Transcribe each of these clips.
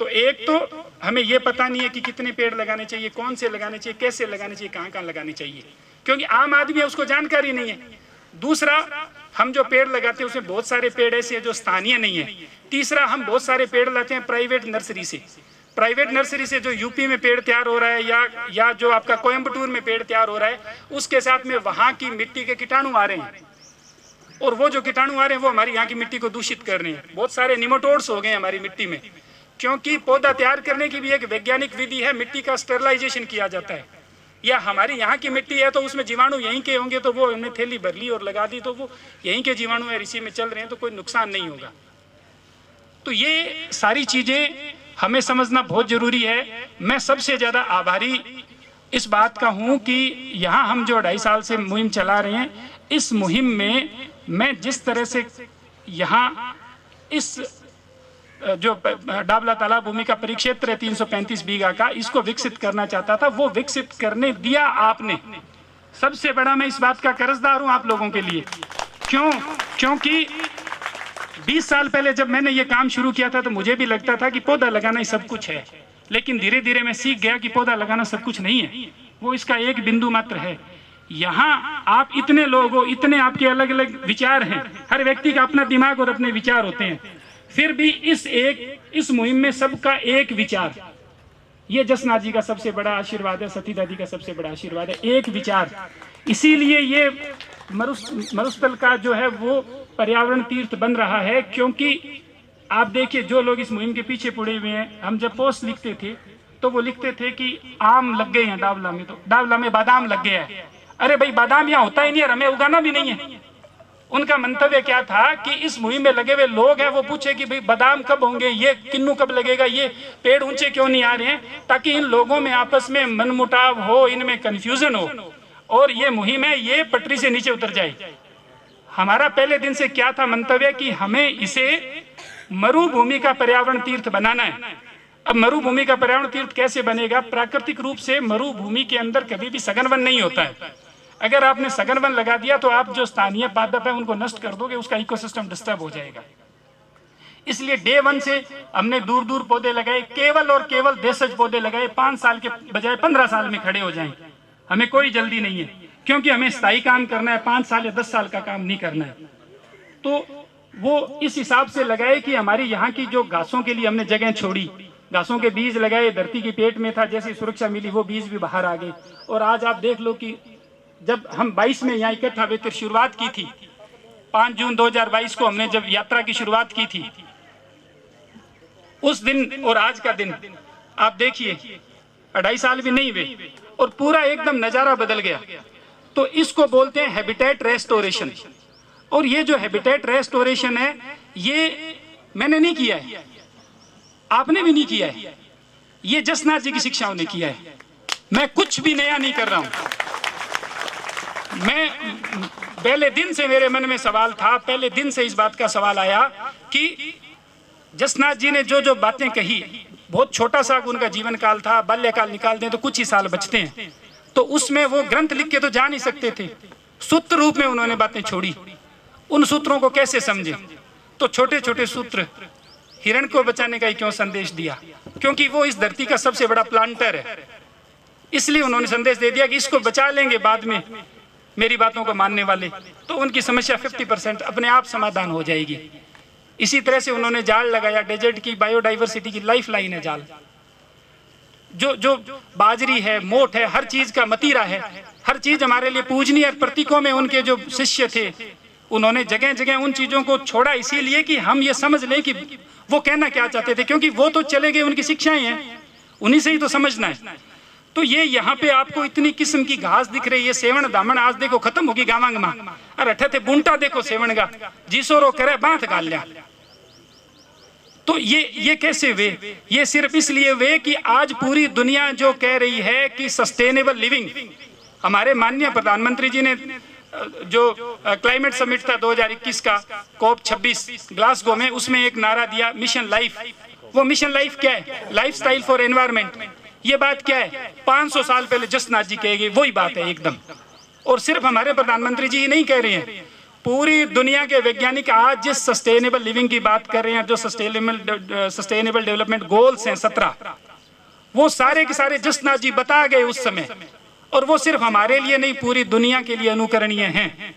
तो एक तो हमें ये पता नहीं है कि कितने पेड़ लगाने चाहिए, कौन से लगाने चाहिए, कैसे लगाने चाहिए, कहाँ कहाँ लगाने चाहिए, क्योंकि आम आदमी है उसको जानकारी नहीं है। दूसरा, हम जो पेड़ लगाते हैं उसमें बहुत सारे पेड़ ऐसे हैं जो स्थानीय नहीं है। तीसरा, हम बहुत सारे पेड़ लाते हैं प्राइवेट नर्सरी से। प्राइवेट नर्सरी से जो यूपी में पेड़ तैयार हो रहा है या जो आपका कोयम्बटूर में पेड़ तैयार हो रहा है, उसके साथ में वहाँ की मिट्टी के कीटाणु आ रहे हैं, और वो जो कीटाणु आ रहे हैं वो हमारी यहाँ की मिट्टी को दूषित कर रहे हैं। बहुत सारे निमोटोड्स हो गए हमारी मिट्टी में, क्योंकि पौधा तैयार करने की भी एक वैज्ञानिक विधि है, मिट्टी का स्टेरलाइजेशन किया जाता है। या हमारी यहाँ की मिट्टी है तो उसमें जीवाणु यहीं के होंगे, तो वो हमने थैली भर ली और लगा दी, तो वो यहीं के जीवाणु है, इसी में चल रहे हैं, तो कोई नुकसान नहीं होगा। तो ये सारी चीज़ें हमें समझना बहुत जरूरी है। मैं सबसे ज़्यादा आभारी इस बात का हूँ कि यहाँ हम जो 2.5 साल से मुहिम चला रहे हैं, इस मुहिम में मैं जिस तरह से यहाँ इस जो डाबला तालाब भूमि का परिक्षेत्र है 335 बीघा का, इसको विकसित करना चाहता था, वो विकसित करने दिया आपने। सबसे बड़ा मैं इस बात का कर्जदार हूँ आप लोगों के लिए। क्योंकि 20 साल पहले जब मैंने ये काम शुरू किया था तो मुझे भी लगता था कि पौधा लगाना ही सब कुछ है, लेकिन धीरे धीरे मैं सीख गया कि पौधा लगाना सब कुछ नहीं है, वो इसका एक बिंदु मात्र है। यहाँ आप इतने लोग हो, इतने आपके अलग अलग विचार हैं, हर व्यक्ति का अपना दिमाग और अपने विचार होते हैं, फिर भी इस मुहिम में सबका एक विचार, ये जसनाथ जी का सबसे बड़ा आशीर्वाद है, सती दादी का सबसे बड़ा आशीर्वाद है, एक विचार। इसीलिए ये मरुस्थल का जो है वो पर्यावरण तीर्थ बन रहा है। क्योंकि आप देखिए जो लोग इस मुहिम के पीछे पड़े हुए हैं, हम जब पोस्ट लिखते थे तो वो लिखते थे कि आम लग गए हैं डावला में, तो डावला में बादाम लग गया है। अरे भाई, बादाम यहाँ होता ही नहीं है, हमें उगाना भी नहीं है। उनका मंतव्य क्या था कि इस मुहिम में लगे हुए लोग हैं वो पूछे कि भाई बादाम कब होंगे, ये किन्नू कब लगेगा, ये पेड़ ऊंचे क्यों नहीं आ रहे हैं, ताकि इन लोगों में आपस में मनमुटाव हो, इनमें कंफ्यूजन हो, और ये मुहिम है ये पटरी से नीचे उतर जाए। हमारा पहले दिन से क्या था मंतव्य कि हमें इसे मरुभूमि का पर्यावरण तीर्थ बनाना है। अब मरुभूमि का पर्यावरण तीर्थ कैसे बनेगा? प्राकृतिक रूप से मरुभूमि के अंदर कभी भी सघन वन नहीं होता है। अगर आपने सघन वन लगा दिया तो आप जो स्थानीय पादप है उनको नष्ट कर दोगे, उसका इकोसिस्टम डिस्टर्ब हो जाएगा। इसलिए डे 1 से हमने दूर दूर पौधे लगाए, केवल और केवल देशज पौधे लगाए, 5 साल के बजाय 15 साल में खड़े हो जाएं। हमें कोई जल्दी नहीं है, क्योंकि हमें स्थायी काम करना है, 5 साल या 10 साल का काम नहीं करना है। तो वो इस हिसाब से लगाए कि हमारी यहाँ की जो घासों के लिए हमने जगह छोड़ी, घासों के बीज लगाए, धरती के पेट में था, जैसी सुरक्षा मिली वो बीज भी बाहर आ गए। और आज आप देख लो कि जब हम 22 में यहाँ इकट्ठा होकर शुरुआत की थी, 5 जून 2022 को हमने जब यात्रा की शुरुआत की थी, उस दिन और आज का दिन आप देखिए, 2.5 साल भी नहीं हुए और पूरा एकदम नजारा बदल गया। तो इसको बोलते हैं हैबिटेट रेस्टोरेशन। और ये जो हैबिटेट रेस्टोरेशन है ये मैंने नहीं किया है, आपने भी नहीं किया है, ये जसनाथ जी की शिक्षाओं ने किया है। मैं कुछ भी नया नहीं कर रहा हूं। मैं पहले दिन से मेरे मन में सवाल था, पहले दिन से इस बात का सवाल आया कि जसनाथ जी ने जो जो बातें कही, बहुत छोटा सा उनका जीवन काल था, बाल्यकाल निकाल दें तो कुछ ही साल बचते हैं, तो उसमें वो ग्रंथ लिख के तो जा नहीं सकते थे, सूत्र रूप में उन्होंने बातें छोड़ी। उन सूत्रों को कैसे समझे? तो छोटे छोटे सूत्र, हिरण को बचाने का ही क्यों संदेश दिया? क्योंकि वो इस धरती का सबसे बड़ा प्लांटर है, इसलिए उन्होंने संदेश दे दिया कि इसको बचा लेंगे बाद में मेरी बातों को मानने वाले, तो उनकी समस्या 50% अपने आप समाधान हो जाएगी। इसी तरह से उन्होंने जाल लगाया, डेजर्ट की बायोडाइवर्सिटी की लाइफ लाइन है जाल। जो बाजरी है, मोट है, हर चीज का मतीरा है, हर चीज हमारे लिए पूजनीय है। प्रतीकों में उनके जो शिष्य थे उन्होंने जगह जगह उन चीजों को छोड़ा, इसीलिए कि हम ये समझ लें कि वो कहना क्या चाहते थे, क्योंकि वो तो चले गए, उनकी शिक्षाएं हैं, उन्हीं से ही तो समझना है। तो ये यहाँ पे आपको इतनी किस्म की घास दिख रही है, सेवण दामन आज देखो खत्म होगी गावांग मां, अरे अठे थे बूंटा देखो सेवण का जिसोरो करे बांध गाल लिया। तो ये कैसे वे? ये सिर्फ इसलिए वे कि आज पूरी दुनिया जो कह रही है कि सस्टेनेबल लिविंग, हमारे माननीय प्रधानमंत्री जी ने जो क्लाइमेट समिट था 2021 का COP 26 ग्लासगो में, उसमें एक नारा दिया मिशन लाइफ। वो मिशन लाइफ क्या है? Lifestyle for environment. ये बात क्या है? 500 साल पहले जसनाथ जी कहे गए, वही बात है एकदम। और सिर्फ हमारे प्रधानमंत्री जी ही नहीं कह रहे हैं, पूरी दुनिया के वैज्ञानिक आज जिस सस्टेनेबल लिविंग की बात कर रहे हैं, जो सस्टेनेबल डेवलपमेंट गोल्स हैं 17, वो सारे के सारे जसनाथ जी बता गए उस समय, और वो सिर्फ हमारे लिए नहीं पूरी दुनिया के लिए अनुकरणीय हैं।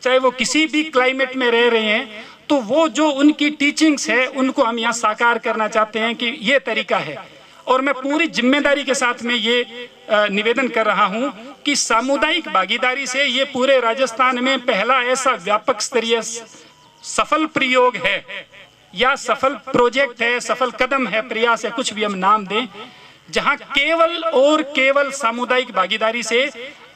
चाहे वो किसी भी क्लाइमेट में रह रहे हैं, तो वो जो उनकी टीचिंग्स है उनको हम यहाँ साकार करना चाहते हैं कि ये तरीका है। और मैं पूरी जिम्मेदारी के साथ में ये निवेदन कर रहा हूं कि सामुदायिक भागीदारी से ये पूरे राजस्थान में पहला ऐसा व्यापक स्तरीय सफल प्रयोग है या सफल प्रोजेक्ट है, सफल कदम है, प्रयास है, कुछ भी हम नाम दें, जहां केवल और केवल सामुदायिक भागीदारी से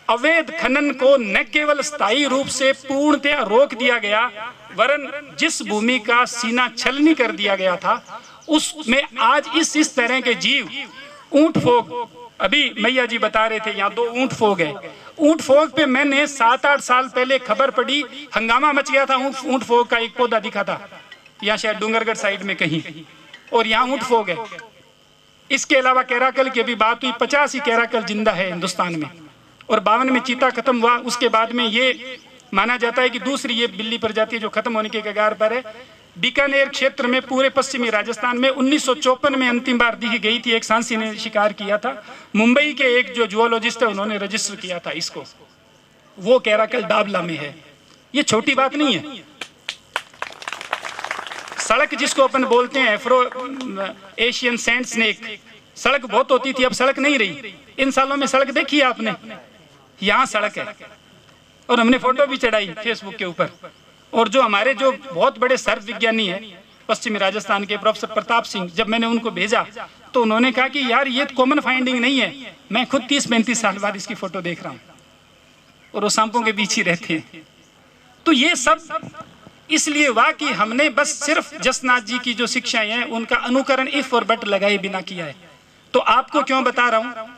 अवैध खनन को न केवल स्थायी रूप से पूर्णतया रोक दिया गया, वरन जिस भूमि का सीना छलनी कर दिया गया था उसमें आज इस तरह के जीव, ऊंट फोक, अभी मैया जी बता रहे थे यहाँ 2 ऊंट फोक है। ऊंट फोक पे मैंने 7-8 साल पहले खबर पड़ी, हंगामा मच गया था। ऊंट फोक का एक पौधा दिखा था यहाँ शायद डूंगरगढ़ साइड में कहीं, और यहाँ ऊंट फोक है। इसके अलावा कैराकल की भी बात हुई, 50 ही कैराकल जिंदा है हिंदुस्तान में, और 52 में चीता खत्म हुआ। उसके बाद में ये माना जाता है कि दूसरी ये बिल्ली प्रजाति जो खत्म होने के कगार पर है। बीकानेर क्षेत्र में पूरे पश्चिमी राजस्थान में 1954 में अंतिम बार दी गई थी, एक सांसी ने शिकार किया था। मुंबई के एक जो जूलॉजिस्ट है उन्होंने रजिस्टर किया था इसको, वो कैराकल डाबला में है। ये छोटी बात नहीं है। सड़क जिसको अपन बोलते हैं एफ्रो एशियन सैंड स्नेक, सड़क बहुत होती थी, अब सड़क नहीं रही। इन सालों में सड़क देखी है आपने? यहाँ सड़क है, और हमने फोटो भी चढ़ाई फेसबुक के ऊपर। और जो हमारे जो बहुत बड़े सर्व विज्ञानी हैं पश्चिमी राजस्थान के, प्रोफेसर प्रताप सिंह, जब मैंने उनको भेजा तो उन्होंने कहा कि यार ये कॉमन फाइंडिंग नहीं है, मैं खुद 30-35 साल बाद इसकी फोटो देख रहा हूँ, और वो सांपों के बीच ही रहते हैं। तो ये सब इसलिए हुआ कि हमने बस सिर्फ जसनाथ जी की जो शिक्षाएं हैं उनका अनुकरण इफ और बट लगाए बिना किया है। तो आपको क्यों बता रहा हूं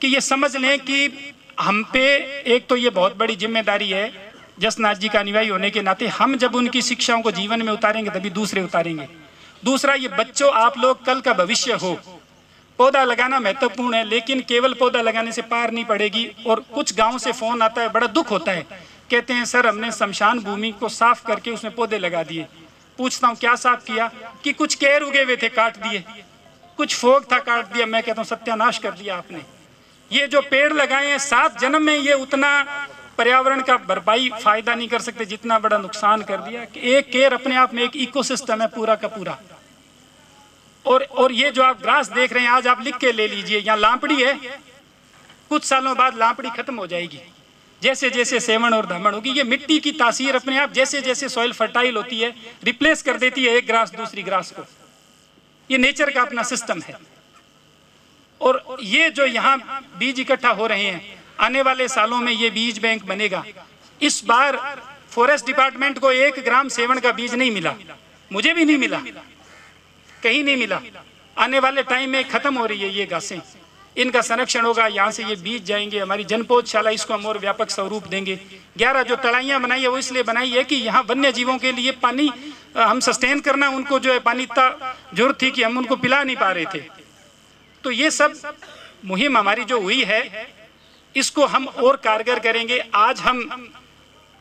कि ये समझ लें कि हम पे एक तो ये बहुत बड़ी जिम्मेदारी है जसनाथ जी का अनुयायी होने के नाते। हम जब उनकी शिक्षाओं को जीवन में उतारेंगे तभी दूसरे उतारेंगे। दूसरा, ये बच्चों, आप लोग कल का भविष्य हो। पौधा लगाना महत्वपूर्ण है, लेकिन केवल पौधा लगाने से पार नहीं पड़ेगी। और कुछ गाँव से फोन आता है, बड़ा दुख होता है, कहते हैं सर हमने शमशान भूमि को साफ करके उसमें पौधे लगा दिए। पूछता हूँ क्या साफ किया? कि कुछ केर उगे हुए थे काट दिए, कुछ फोक था काट दिया। मैं कहता हूँ सत्यानाश कर दिया आपने। ये जो पेड़ लगाए हैं 7 जन्म में ये उतना पर्यावरण का भरपाई फायदा नहीं कर सकते जितना बड़ा नुकसान कर दिया। कि एक केर अपने आप में एक इकोसिस्टम है पूरा का पूरा। और ये जो आप ग्रास देख रहे हैं, आज आप लिख के ले लीजिए, यहाँ लापड़ी है, कुछ सालों बाद लापड़ी खत्म हो जाएगी। जैसे जैसे सेवन और धामण होगी, ये मिट्टी की तासीर अपने आप जैसे जैसे सॉइल फर्टाइल होती है रिप्लेस कर देती है एक ग्रास दूसरी ग्रास को। ये नेचर का अपना सिस्टम है। और ये जो यहाँ बीज इकट्ठा हो रहे हैं, आने वाले सालों में ये बीज बैंक बनेगा। इस बार फॉरेस्ट डिपार्टमेंट को 1 ग्राम सेवन का बीज नहीं मिला, मुझे भी नहीं मिला, कहीं नहीं मिला। आने वाले टाइम में खत्म हो रही है ये घासें, इनका संरक्षण होगा, यहाँ से ये बीज जाएंगे। हमारी जनपौधशाला इसको हम और व्यापक स्वरूप देंगे। 11 जो तलाइयाँ बनाई है वो इसलिए बनाई है कि यहाँ वन्य जीवों के लिए पानी हम सस्टेन करना, उनको जो है पानी इतना जरूरत थी कि हम उनको पिला नहीं पा रहे थे। तो ये सब मुहिम हमारी जो हुई है इसको हम और कारगर करेंगे। आज हम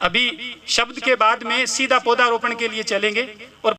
अभी शब्द के बाद में सीधा पौधारोपण के लिए चलेंगे और